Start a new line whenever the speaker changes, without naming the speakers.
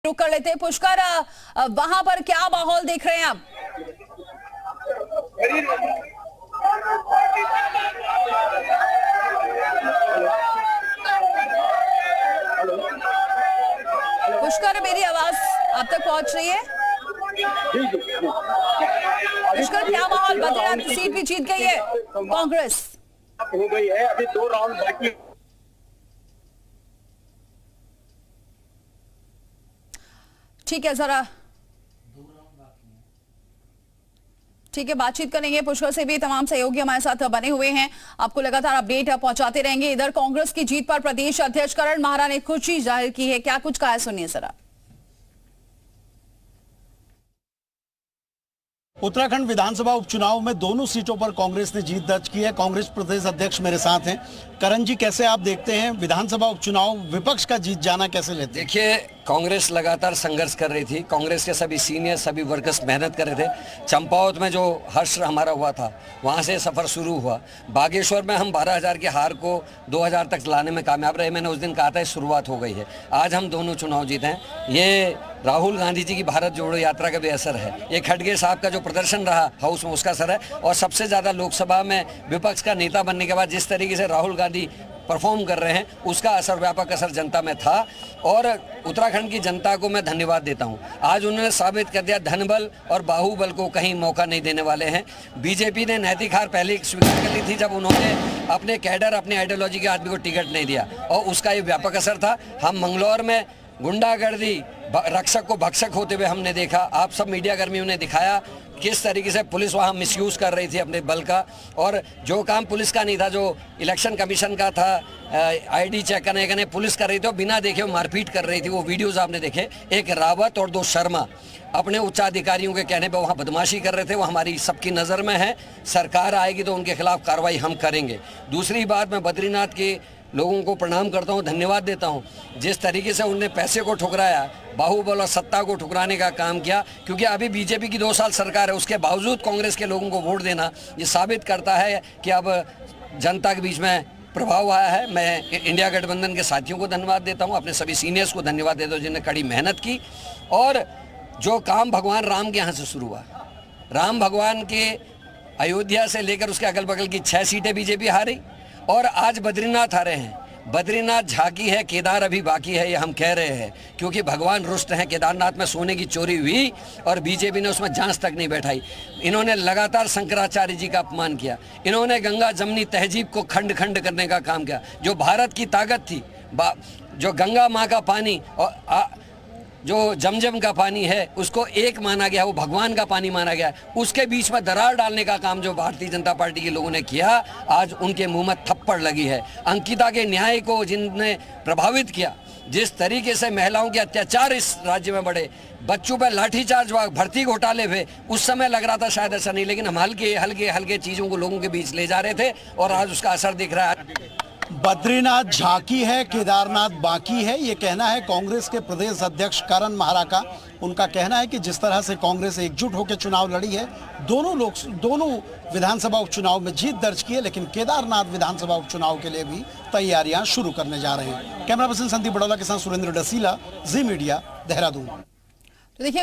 रुक कर लेते हैं। पुष्कर, वहां पर क्या माहौल देख रहे हैं आप? पुष्कर, मेरी आवाज आप तक पहुंच रही है? पुष्कर, क्या माहौल? बद्रीनाथ सीट भी जीत गई है कांग्रेस।
हो गई है, अभी 2 राउंड बाकी।
ठीक है, जरा ठीक है, बातचीत करेंगे पुष्कर से भी। तमाम सहयोगी हमारे साथ बने हुए हैं, आपको लगातार अपडेट पहुंचाते रहेंगे। इधर कांग्रेस की जीत पर प्रदेश अध्यक्ष करण माहरा ने खुशी जाहिर की है, क्या कुछ कहा है, सुनिए जरा।
उत्तराखंड विधानसभा उपचुनाव में दोनों सीटों पर कांग्रेस ने जीत दर्ज की है। कांग्रेस प्रदेश अध्यक्ष मेरे साथ हैं। करण जी, कैसे आप देखते हैं विधानसभा उपचुनाव, विपक्ष का जीत जाना कैसे लेते हैं?
देखिए, कांग्रेस लगातार संघर्ष कर रही थी। कांग्रेस के सभी सीनियर, सभी वर्कर्स मेहनत कर रहे थे। चंपावत में जो हर्ष हमारा हुआ था, वहां से सफर शुरू हुआ। बागेश्वर में हम 12,000 की हार को 2,000 तक लाने में कामयाब रहे। मैंने उस दिन कहा था शुरुआत हो गई है। आज हम दोनों चुनाव जीते हैं। ये राहुल गांधी जी की भारत जोड़ो यात्रा का भी असर है। ये खड़गे साहब का जो प्रदर्शन रहा हाउस में, उसका असर है। और सबसे ज़्यादा लोकसभा में विपक्ष का नेता बनने के बाद जिस तरीके से राहुल गांधी परफॉर्म कर रहे हैं, उसका असर, व्यापक असर जनता में था। और उत्तराखंड की जनता को मैं धन्यवाद देता हूं। आज उन्होंने साबित कर दिया धनबल और बाहुबल को कहीं मौका नहीं देने वाले हैं। बीजेपी ने नैतिक हार पहले स्वीकार कर ली थी जब उन्होंने अपने कैडर, अपने आइडियोलॉजी के आदमी को टिकट नहीं दिया, और उसका ये व्यापक असर था। हम मंगलौर में गुंडागर्दी, रक्षक को भक्षक होते हुए हमने देखा। आप सब मीडिया कर्मियों ने दिखाया किस तरीके से पुलिस वहाँ मिसयूज़ कर रही थी अपने बल का। और जो काम पुलिस का नहीं था, जो इलेक्शन कमीशन का था, आईडी चेक करने का, पुलिस कर रही थी, बिना देखे वो मारपीट कर रही थी। वो वीडियोस आपने देखे। एक रावत और 2 शर्मा अपने उच्चाधिकारियों के कहने पर वहाँ बदमाशी कर रहे थे। वो हमारी सबकी नज़र में है। सरकार आएगी तो उनके खिलाफ कार्रवाई हम करेंगे। दूसरी बात, मैं बद्रीनाथ के लोगों को प्रणाम करता हूं, धन्यवाद देता हूं। जिस तरीके से उन्होंने पैसे को ठुकराया, बाहुबल और सत्ता को ठुकराने का काम किया, क्योंकि अभी बीजेपी की 2 साल सरकार है, उसके बावजूद कांग्रेस के लोगों को वोट देना, ये साबित करता है कि अब जनता के बीच में प्रभाव आया है। मैं इंडिया गठबंधन के साथियों को धन्यवाद देता हूँ, अपने सभी सीनियर्स को धन्यवाद देता हूँ जिन्होंने कड़ी मेहनत की। और जो काम भगवान राम के यहाँ से शुरू हुआ, राम भगवान के अयोध्या से लेकर उसके अगल बगल की 6 सीटें बीजेपी हारी, और आज बद्रीनाथ आ रहे हैं। बद्रीनाथ झांकी है, केदार अभी बाकी है, ये हम कह रहे हैं, क्योंकि भगवान रुष्ट हैं। केदारनाथ में सोने की चोरी हुई और बीजेपी ने उसमें जांच तक नहीं बैठाई। इन्होंने लगातार शंकराचार्य जी का अपमान किया। इन्होंने गंगा जमनी तहजीब को खंड खंड करने का काम किया। जो भारत की ताकत थी, जो गंगा माँ का पानी और जो जमजम का पानी है, उसको एक माना गया, वो भगवान का पानी माना गया। उसके बीच में दरार डालने का काम जो भारतीय जनता पार्टी के लोगों ने किया, आज उनके मुंह में थप्पड़ लगी है। अंकिता के न्याय को जिनने प्रभावित किया, जिस तरीके से महिलाओं के अत्याचार इस राज्य में बढ़े, बच्चों पर लाठीचार्ज हुआ, भर्ती घोटाले हुए, उस समय लग रहा था शायद ऐसा नहीं, लेकिन हम हल्के हल्के हल्के चीज़ों को लोगों के बीच ले जा रहे थे, और आज उसका असर दिख रहा है।
बद्रीनाथ झांकी है, केदारनाथ बाकी है, ये कहना है कांग्रेस के प्रदेश अध्यक्ष करण माहरा का। उनका कहना है कि जिस तरह से कांग्रेस एकजुट होकर चुनाव लड़ी है, दोनों विधानसभा उपचुनाव में जीत दर्ज की है, लेकिन केदारनाथ विधानसभा उपचुनाव के लिए भी तैयारियां शुरू करने जा रहे हैं। कैमरा पर्सन संदीप बड़ौला के साथ सुरेंद्र डसीला, जी मीडिया, देहरादून।
तो देखिए